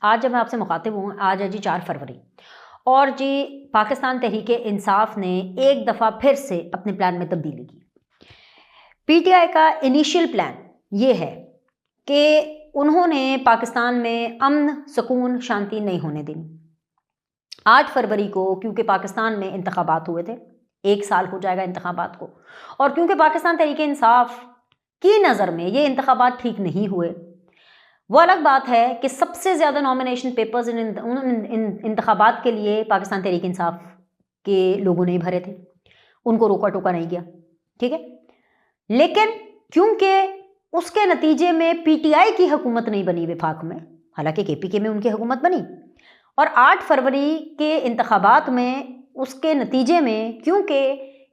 आज जब मैं आपसे मुखातिब हूँ, आज है जी 4 फरवरी और जी पाकिस्तान तहरीक इंसाफ ने एक दफ़ा फिर से अपने प्लान में तब्दीली की। पीटीआई का इनिशियल प्लान ये है कि उन्होंने पाकिस्तान में अमन, सुकून, शांति नहीं होने देनी। 8 फरवरी को क्योंकि पाकिस्तान में इंतखाबात हुए थे, 1 साल हो जाएगा इंतखाबात को, और क्योंकि पाकिस्तान तहरीक इंसाफ की नज़र में ये इंतखाबात ठीक नहीं हुए, वो अलग बात है कि सबसे ज़्यादा नॉमिनेशन पेपर्स इन इंतखाबात के लिए पाकिस्तान तहरीक इंसाफ के लोगों ने ही भरे थे, उनको रोका टोका नहीं किया, ठीक है। लेकिन क्योंकि उसके नतीजे में पीटीआई की हुकूमत नहीं बनी वफाक में, हालांकि केपीके में उनकी हुकूमत बनी, और 8 फरवरी के इंतखाबात में उसके नतीजे में क्योंकि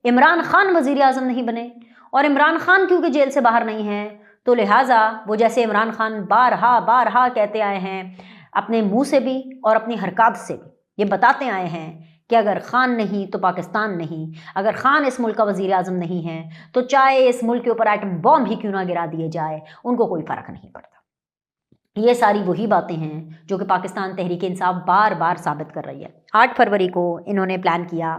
इमरान खान वज़ीर आज़म नहीं बने और इमरान खान क्योंकि जेल से बाहर नहीं हैं, तो लिहाजा वो जैसे इमरान खान बारहा बारहा कहते आए हैं अपने मुंह से भी और अपनी हरकत से भी, ये बताते आए हैं कि अगर खान नहीं तो पाकिस्तान नहीं, अगर खान इस मुल्क का वज़ीर आज़म नहीं है तो चाहे इस मुल्क के ऊपर एटम बॉम्ब ही क्यों ना गिरा दिए जाए, उनको कोई फ़र्क नहीं पड़ता। ये सारी वही बातें हैं जो कि पाकिस्तान तहरीक इंसाफ बार बार साबित कर रही है। 8 फरवरी को इन्होंने प्लान किया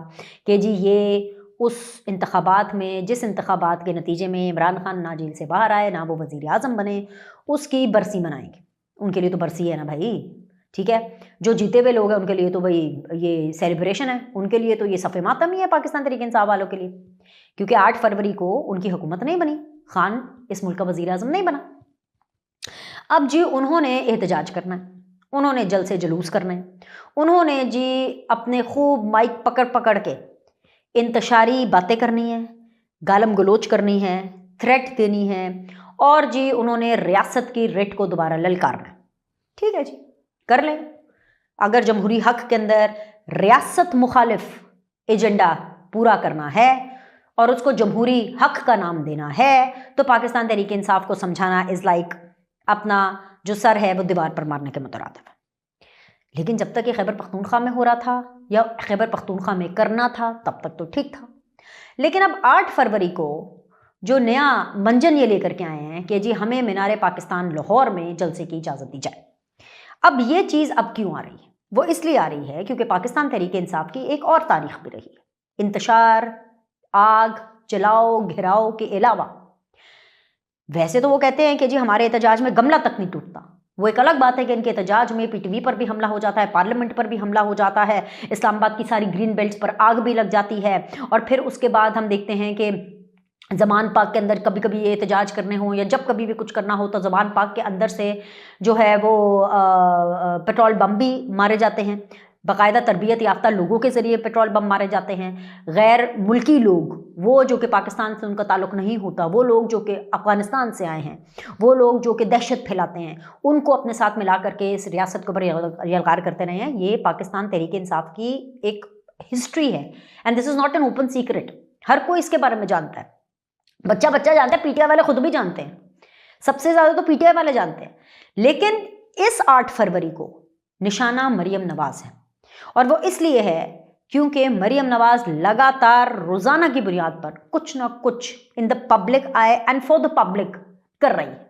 कि जी ये उस इंतखाबात में, जिस इंतखाबात के नतीजे में इमरान खान ना जेल से बाहर आए, ना वो वज़ीर आज़म बने, उसकी बरसी मनाएंगे। उनके लिए तो बरसी है ना भाई, ठीक है। जो जीते हुए लोग हैं उनके लिए तो भाई ये सेलिब्रेशन है, उनके लिए तो ये सफ़े मातम ही है पाकिस्तान तहरीक इंसाफ वालों के लिए, क्योंकि 8 फरवरी को उनकी हुकूमत नहीं बनी, खान इस मुल्क का वज़ीर आज़म नहीं बना। अब जी उन्होंने एहतजाज करना है, उन्होंने जल से जुलूस करना है, उन्होंने जी अपने खूब माइक पकड़ पकड़ के इंतशारी बातें करनी है, गालम गलोच करनी है, थ्रेट देनी है, और जी उन्होंने रियासत की रेट को दोबारा ललकारना है। ठीक है जी, कर लें। अगर जमहूरी हक के अंदर रियासत मुखालिफ एजेंडा पूरा करना है और उसको जमहूरी हक का नाम देना है तो पाकिस्तान तहरीक इंसाफ को समझाना इज़ लाइक अपना जो सर है वो दीवार पर मारने के मुतरादिफ है। लेकिन जब तक ये खैबर पख्तूनख्वा में हो रहा था या खैबर पख्तूनख्वा में करना था तब तक तो ठीक था, लेकिन अब 8 फरवरी को जो नया मंजन ये लेकर के आए हैं कि जी हमें मीनार पाकिस्तान लाहौर में जलसे की इजाज़त दी जाए। अब ये चीज़ अब क्यों आ रही है? वो इसलिए आ रही है क्योंकि पाकिस्तान तहरीक इंसाफ की एक और तारीख भी रही है, इंतशार, आग जलाओ घेराव के अलावा। वैसे तो वो कहते हैं कि जी हमारे एहतजाज में गमला तक नहीं टूटता, वो एक अलग बात है कि इनके एहतजाज में पीटीवी पर भी हमला हो जाता है, पार्लियामेंट पर भी हमला हो जाता है, इस्लामाबाद की सारी ग्रीन बेल्ट्स पर आग भी लग जाती है, और फिर उसके बाद हम देखते हैं कि ज़मान पाक के अंदर कभी कभी ये एहतजाज करने हों या जब कभी भी कुछ करना हो तो ज़मान पाक के अंदर से जो है वो पेट्रोल बम भी मारे जाते हैं, बाकायदा तरबियत याफ्ता लोगों के ज़रिए पेट्रोल बम मारे जाते हैं। गैर मुल्की लोग, वो जो कि पाकिस्तान से उनका ताल्लुक़ नहीं होता, वो लोग जो कि अफ़गानिस्तान से आए हैं, वो लोग जो कि दहशत फैलाते हैं, उनको अपने साथ मिला करके इस रियासत को यलगार करते रहे हैं। ये पाकिस्तान तहरीक इंसाफ की एक हिस्ट्री है and this is not an open secret, हर कोई इसके बारे में जानता है, बच्चा बच्चा जानता है, पीटीआई वाले खुद भी जानते हैं, सबसे ज़्यादा तो पीटीआई वाले जानते हैं। लेकिन इस 8 फरवरी को निशाना मरियम नवाज़ है, और वो इसलिए है क्योंकि मरियम नवाज़ लगातार रोज़ाना की बुनियाद पर कुछ ना कुछ in the public I and for the public कर रही है।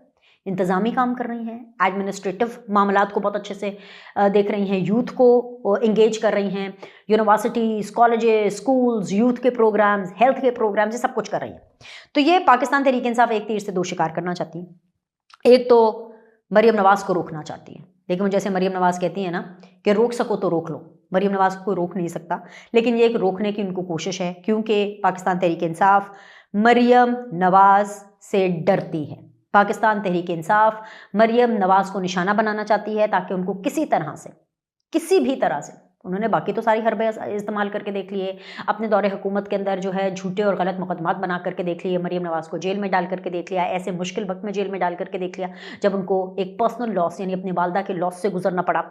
इंतज़ामी काम कर रही हैं, एडमिनिस्ट्रेटिव मामलात को बहुत अच्छे से देख रही हैं, यूथ को इंगेज कर रही हैं, यूनिवर्सिटीज़, कॉलेजेस, स्कूल्स, यूथ के प्रोग्राम्स, हेल्थ के प्रोग्राम्स, ये सब कुछ कर रही हैं। तो ये पाकिस्तान तहरीक इंसाफ एक तीर से दो शिकार करना चाहती है। एक तो मरियम नवाज़ को रोकना चाहती है, लेकिन जैसे मरियम नवाज़ कहती है ना कि रोक सको तो रोक लो, मरियम नवाज़ को कोई रोक नहीं सकता, लेकिन ये एक रोकने की उनको कोशिश है क्योंकि पाकिस्तान तहरीक इंसाफ मरियम नवाज़ से डरती है। पाकिस्तान तहरीक इंसाफ मरियम नवाज़ को निशाना बनाना चाहती है ताकि उनको किसी तरह से, किसी भी तरह से, उन्होंने बाकी तो सारी हरबे इस्तेमाल करके देख लिए, अपने दौरे हुकूमत के अंदर जो है झूठे और गलत मुकदमात बना करके देख लिए, मरियम नवाज़ को जेल में डाल करके देख लिया, ऐसे मुश्किल वक्त में जेल में डाल करके देख लिया जब उनको एक पर्सनल लॉस यानी अपनी वालदा के लॉस से गुजरना पड़ा।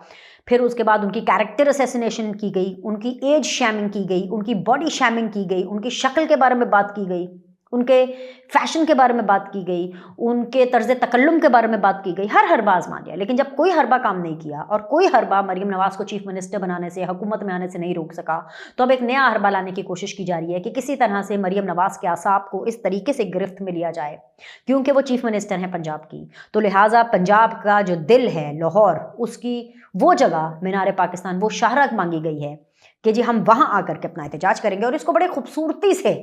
फिर उसके बाद उनकी कैरेक्टर असैसिनेशन की गई, उनकी एज शैमिंग की गई, उनकी बॉडी शैमिंग की गई, उनकी शक्ल के बारे में बात की गई, उनके फैशन के बारे में बात की गई, उनके तर्ज तकल्लुम के बारे में बात की गई, हर बाज मान लिया। लेकिन जब कोई हरबा काम नहीं किया और कोई हरबा मरीम नवाज को चीफ मिनिस्टर बनाने से, हुकूमत में आने से नहीं रोक सका, तो अब एक नया हरबा लाने की कोशिश की जा रही है कि किसी तरह से मरीम नवाज के आसाब को इस तरीके से गिरफ्त में लिया जाए, क्योंकि वो चीफ मिनिस्टर हैं पंजाब की। तो लिहाजा पंजाब का जो दिल है लाहौर, उसकी वो जगह मीनार पाकिस्तान, वो शाहराह मांगी गई है कि जी हम वहां आकर के अपना एहतजाज करेंगे। और इसको बड़ी खूबसूरती से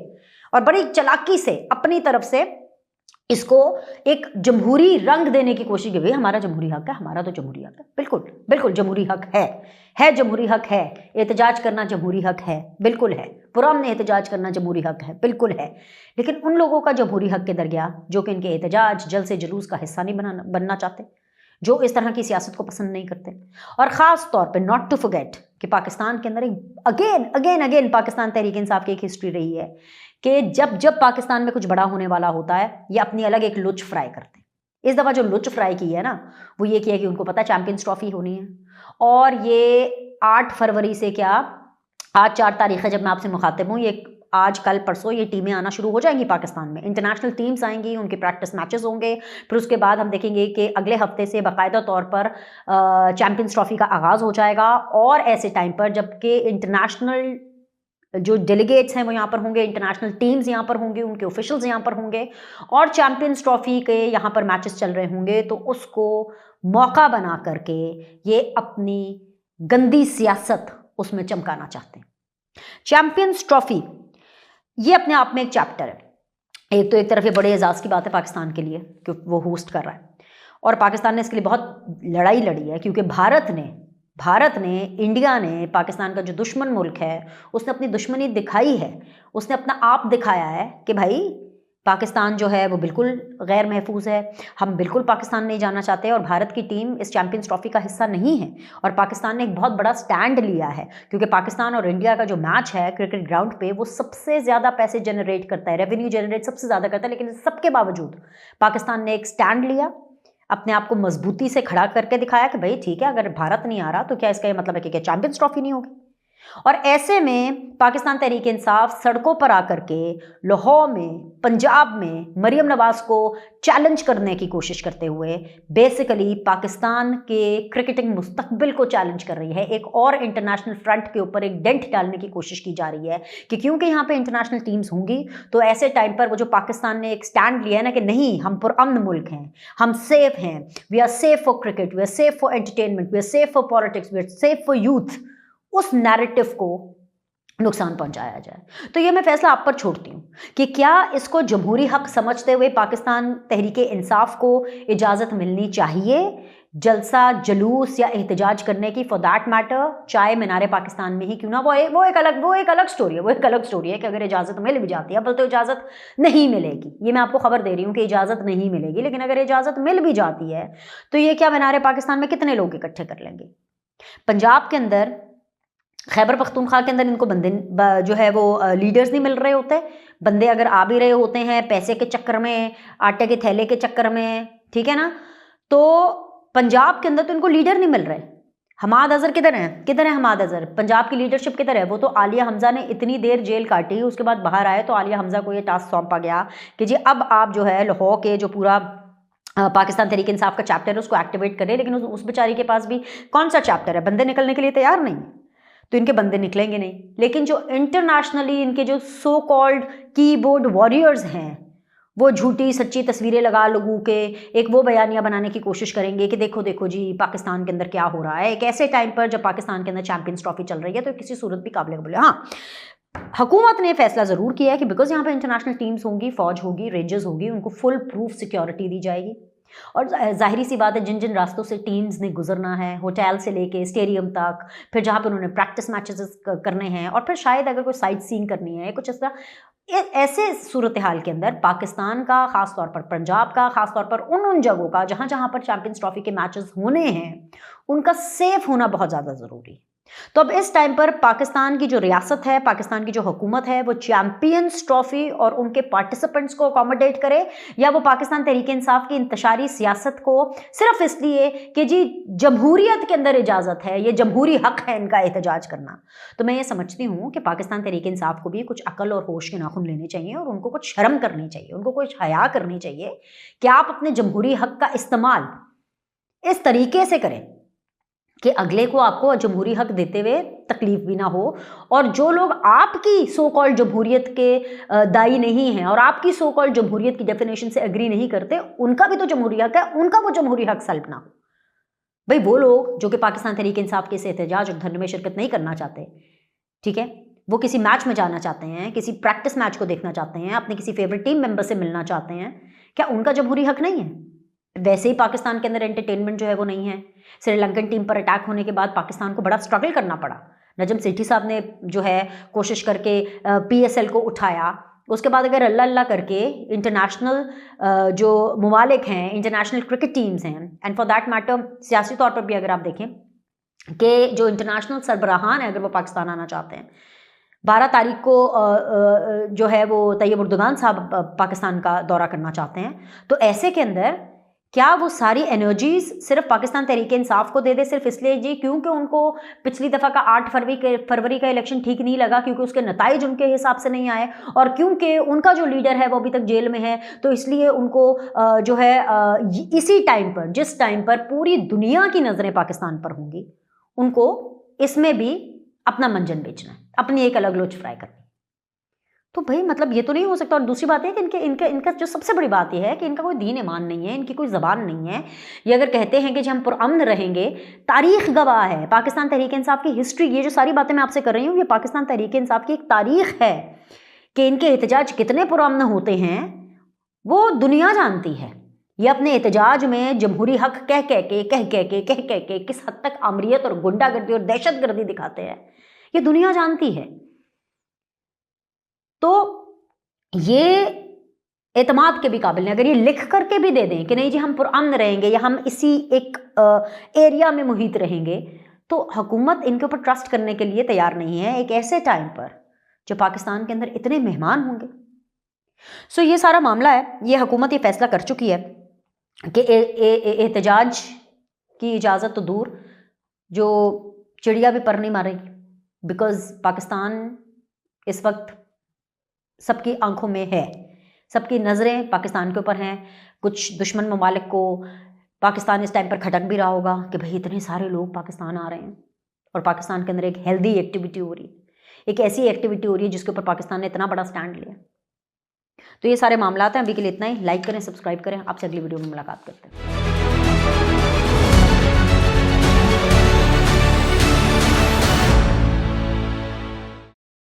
और बड़ी चालाकी से अपनी तरफ से इसको एक जमहूरी रंग देने की कोशिश की। भाई हमारा जमहूरी हक है, हमारा तो जमहूरी हक है, बिल्कुल बिल्कुल जमहूरी हक है जमहूरी हक है। एहतजाज करना जमहूरी हक है, बिल्कुल है। पुरअमन एहतजाज करना जमहूरी हक है, बिल्कुल है। लेकिन उन लोगों का जमहूरी हक के दरमियान जो कि इनके एहतजाज, जलसे जुलूस का हिस्सा नहीं बनना चाहते, जो इस तरह की सियासत को पसंद नहीं करते, और ख़ास तौर पे नॉट टू फॉरगेट कि पाकिस्तान के अंदर एक अगेन पाकिस्तान तहरीक इंसाफ की एक हिस्ट्री रही है कि जब पाकिस्तान में कुछ बड़ा होने वाला होता है, ये अपनी अलग एक लुच फ्राई करते हैं। इस दफ़ा जो लुच फ्राई की है ना, वो ये किया कि उनको पता है चैंपियंस ट्रॉफी होनी है, और ये 8 फरवरी से क्या, आज 4 तारीख है जब मैं आपसे मुखातिब हूँ, ये आज कल परसों ये टीमें आना शुरू हो जाएंगी पाकिस्तान में। इंटरनेशनल टीम्स आएंगी, उनके प्रैक्टिस मैचेस होंगे, फिर उसके बाद हम देखेंगे कि अगले हफ्ते से बाकायदा तौर पर चैंपियंस ट्रॉफी का आगाज़ हो जाएगा। और ऐसे टाइम पर जबकि इंटरनेशनल जो डेलीगेट्स हैं वो यहाँ पर होंगे, इंटरनेशनल टीम्स यहाँ पर होंगे, उनके ऑफिशियल्स यहाँ पर होंगे, और चैंपियंस ट्रॉफी के यहाँ पर मैचेस चल रहे होंगे, तो उसको मौका बना करके ये अपनी गंदी सियासत उसमें चमकाना चाहते हैं। चैंपियंस ट्रॉफी ये अपने आप में एक चैप्टर है। एक तो एक तरफ ये बड़े एजाज़ की बात है पाकिस्तान के लिए कि वो होस्ट कर रहा है, और पाकिस्तान ने इसके लिए बहुत लड़ाई लड़ी है, क्योंकि भारत ने इंडिया ने, पाकिस्तान का जो दुश्मन मुल्क है, उसने अपनी दुश्मनी दिखाई है, उसने अपना आप दिखाया है कि भाई पाकिस्तान जो है वो बिल्कुल गैर महफूज है, हम बिल्कुल पाकिस्तान नहीं जाना चाहते, और भारत की टीम इस चैंपियंस ट्रॉफी का हिस्सा नहीं है। और पाकिस्तान ने एक बहुत बड़ा स्टैंड लिया है, क्योंकि पाकिस्तान और इंडिया का जो मैच है क्रिकेट ग्राउंड पे, वो सबसे ज़्यादा पैसे जनरेट करता है, रेवेन्यू जनरेट सबसे ज़्यादा करता है। लेकिन सबके बावजूद पाकिस्तान ने एक स्टैंड लिया, अपने आप को मजबूती से खड़ा करके दिखाया कि भाई ठीक है, अगर भारत नहीं आ रहा तो क्या इसका ये मतलब है कि चैंपियंस ट्रॉफी नहीं होगी। और ऐसे में पाकिस्तान तहरीक इंसाफ सड़कों पर आकर के लाहौर में, पंजाब में मरीम नवाज को चैलेंज करने की कोशिश करते हुए बेसिकली पाकिस्तान के क्रिकेटिंग मुस्तकबिल को चैलेंज कर रही है। एक और इंटरनेशनल फ्रंट के ऊपर एक डेंट डालने की कोशिश की जा रही है कि क्योंकि यहाँ पे इंटरनेशनल टीम्स होंगी, तो ऐसे टाइम पर वो जो पाकिस्तान ने एक स्टैंड लिया है ना कि नहीं, हम पुरअमन मुल्क हैं, हम सेफ हैं, we are safe for cricket, we are safe for entertainment, we are safe for politics, we are safe for youth, उस नैरेटिव को नुकसान पहुंचाया जाए। तो ये मैं फैसला आप पर छोड़ती हूँ कि क्या इसको जमहूरी हक समझते हुए पाकिस्तान तहरीक इंसाफ को इजाज़त मिलनी चाहिए जलसा जुलूस या एहतजाज करने की, फॉर दैट मैटर चाहे मीनार पाकिस्तान में ही क्यों ना। वो एक अलग स्टोरी है, वो एक अलग स्टोरी है कि अगर इजाज़त मिल भी जाती है, अब तो इजाज़त नहीं मिलेगी, ये मैं आपको खबर दे रही हूँ कि इजाज़त नहीं मिलेगी। लेकिन अगर इजाज़त मिल भी जाती है तो ये क्या मीनार पाकिस्तान में कितने लोग इकट्ठे कर लेंगे? पंजाब के अंदर, खैबर पख्तूनख्वा के अंदर इनको बंदे जो है वो लीडर्स नहीं मिल रहे होते। बंदे अगर आ भी रहे होते हैं पैसे के चक्कर में, आटे के थैले के चक्कर में, ठीक है ना, तो पंजाब के अंदर तो इनको लीडर नहीं मिल रहे। हमाद अजहर किधर है हमाद अजहर? पंजाब की लीडरशिप किधर है? वो तो आलिया हमजा ने इतनी देर जेल काटी, उसके बाद बाहर आए तो आलिया हमजा को ये टास्क सौंपा गया कि जी अब आप जो है लाहौर के जो पूरा पाकिस्तान तहरीक इंसाफ का चैप्टर है उसको एक्टिवेट करें। लेकिन उस बेचारी के पास भी कौन सा चैप्टर है? बंदे निकलने के लिए तैयार नहीं, तो इनके बंदे निकलेंगे नहीं। लेकिन जो इंटरनेशनली इनके जो सो कॉल्ड कीबोर्ड वॉरियर्स हैं, वो झूठी सच्ची तस्वीरें लगा लोगों के एक वो बयानियां बनाने की कोशिश करेंगे कि देखो देखो जी पाकिस्तान के अंदर क्या हो रहा है, एक ऐसे टाइम पर जब पाकिस्तान के अंदर चैंपियंस ट्रॉफी चल रही है। तो किसी सूरत भी काबिल कबूल है। हाँ, हुकूमत ने फैसला ज़रूर किया है कि बिकॉज यहाँ पे इंटरनेशनल टीम्स होंगी, फौज होगी, रेंजर्स होगी, उनको फुल प्रूफ सिक्योरिटी दी जाएगी। और जाहिर सी बात है जिन जिन रास्तों से टीम्स ने गुजरना है, होटल से लेके स्टेडियम तक, फिर जहाँ पे उन्होंने प्रैक्टिस मैचेस करने हैं, और फिर शायद अगर कोई साइट सीइंग करनी है, कुछ ऐसे सूरत हाल के अंदर पाकिस्तान का, ख़ास तौर पर पंजाब का, ख़ास तौर पर उन जगहों का जहाँ जहाँ पर चैंपियंस ट्रॉफी के मैचेस होने हैं, उनका सेफ होना बहुत ज़्यादा ज़रूरी है। तो अब इस टाइम पर पाकिस्तान की जो रियासत है, पाकिस्तान की जो हुकूमत है, वो चैंपियंस ट्रॉफी और उनके पार्टिसिपेंट्स को अकोमोडेट करे, या वो पाकिस्तान तहरीक इंसाफ की इंतशारी सियासत को सिर्फ इसलिए कि जी जमहूरियत के अंदर इजाज़त है, ये जमहूरी हक है इनका एहतजाज करना। तो मैं ये समझती हूँ कि पाकिस्तान तहरीक इंसाफ को भी कुछ अकल और होश के नाखून लेने चाहिए और उनको कुछ शर्म करनी चाहिए, उनको कुछ हया करनी चाहिए कि आप अपने जमहूरी हक का इस्तेमाल इस तरीके से करें कि अगले को आपको जमहूरी हक देते हुए तकलीफ भी ना हो, और जो लोग आपकी सो कॉल्ड जमहूरियत के दाई नहीं हैं और आपकी सो कॉल्ड जमहूरियत की डेफिनेशन से एग्री नहीं करते, उनका भी तो जमहूरी हक है, उनका वो जमहूरी हक सल्ब ना हो। भाई वो लोग जो कि पाकिस्तान तहरीक इंसाफ के इस एहतजाज और धरने में शिरकत नहीं करना चाहते, ठीक है, वो किसी मैच में जाना चाहते हैं, किसी प्रैक्टिस मैच को देखना चाहते हैं, अपने किसी फेवरेट टीम मेंबर से मिलना चाहते हैं, क्या उनका जमहूरी हक नहीं है? वैसे ही पाकिस्तान के अंदर एंटरटेनमेंट जो है वो नहीं है। श्रीलंकन टीम पर अटैक होने के बाद पाकिस्तान को बड़ा स्ट्रगल करना पड़ा। नजम सेठी साहब ने जो है कोशिश करके PSL को उठाया। उसके बाद अगर अल्लाह अल्लाह करके इंटरनेशनल जो ममालिक हैं, इंटरनेशनल क्रिकेट टीम्स हैं, एंड फॉर दैट मैटर सियासी तौर पर भी अगर आप देखें कि जो इंटरनेशनल सरबराहान है, अगर वो पाकिस्तान आना चाहते हैं, 12 तारीख को जो है वो तैयब उर्दुगान साहब पाकिस्तान का दौरा करना चाहते हैं, तो ऐसे के अंदर क्या वो सारी एनर्जीज सिर्फ पाकिस्तान तहरीक इंसाफ को दे दे, सिर्फ इसलिए जी क्योंकि उनको पिछली दफ़ा का 8 फरवरी का इलेक्शन ठीक नहीं लगा, क्योंकि उसके नताइज उनके हिसाब से नहीं आए, और क्योंकि उनका जो लीडर है वो अभी तक जेल में है, तो इसलिए उनको जो है इसी टाइम पर, जिस टाइम पर पूरी दुनिया की नज़रें पाकिस्तान पर होंगी, उनको इसमें भी अपना मंजन बेचना है, अपनी एक अलग लोच फ्राई करनी। तो भाई मतलब ये तो नहीं हो सकता। और दूसरी बात है कि इनका जो सबसे बड़ी बात यह है कि इनका कोई दीन ईमान नहीं है, इनकी कोई ज़बान नहीं है। ये अगर कहते हैं कि हम पुरअमन रहेंगे, तारीख गवाह है, पाकिस्तान तहरीक इंसाफ की हिस्ट्री, ये जो सारी बातें मैं आपसे कर रही हूँ, ये पाकिस्तान तहरीक इंसाफ की एक तारीख है कि इनके एहतजाज कितने पुरअमन होते हैं, वो दुनिया जानती है। ये अपने एहतजाज में जमहूरी हक कह के किस हद तक आमरीत और गुंडागर्दी और दहशतगर्दी दिखाते हैं, ये दुनिया जानती है। तो ये एतमाद के भी काबिल नहीं। अगर ये लिख करके भी दे दें कि नहीं जी हम पुरअमन रहेंगे या हम इसी एक एरिया में मुहित रहेंगे, तो हुकूमत इनके ऊपर ट्रस्ट करने के लिए तैयार नहीं है एक ऐसे टाइम पर जब पाकिस्तान के अंदर इतने मेहमान होंगे। सो ये सारा मामला है, ये हुकूमत ये फैसला कर चुकी है कि एहतजाज की इजाज़त तो दूर, जो चिड़िया भी पर नहीं मारेगी, बिकॉज पाकिस्तान इस वक्त सबकी आंखों में है, सबकी नज़रें पाकिस्तान के ऊपर हैं। कुछ दुश्मन ममालिक को पाकिस्तान इस टाइम पर खटक भी रहा होगा कि भाई इतने सारे लोग पाकिस्तान आ रहे हैं, और पाकिस्तान के अंदर एक हेल्दी एक्टिविटी हो रही है, एक ऐसी एक्टिविटी हो रही है जिसके ऊपर पाकिस्तान ने इतना बड़ा स्टैंड लिया। तो ये सारे मामला हैं। अभी के लिए इतना ही। लाइक करें, सब्सक्राइब करें। आपसे अगली वीडियो में मुलाकात करते हैं।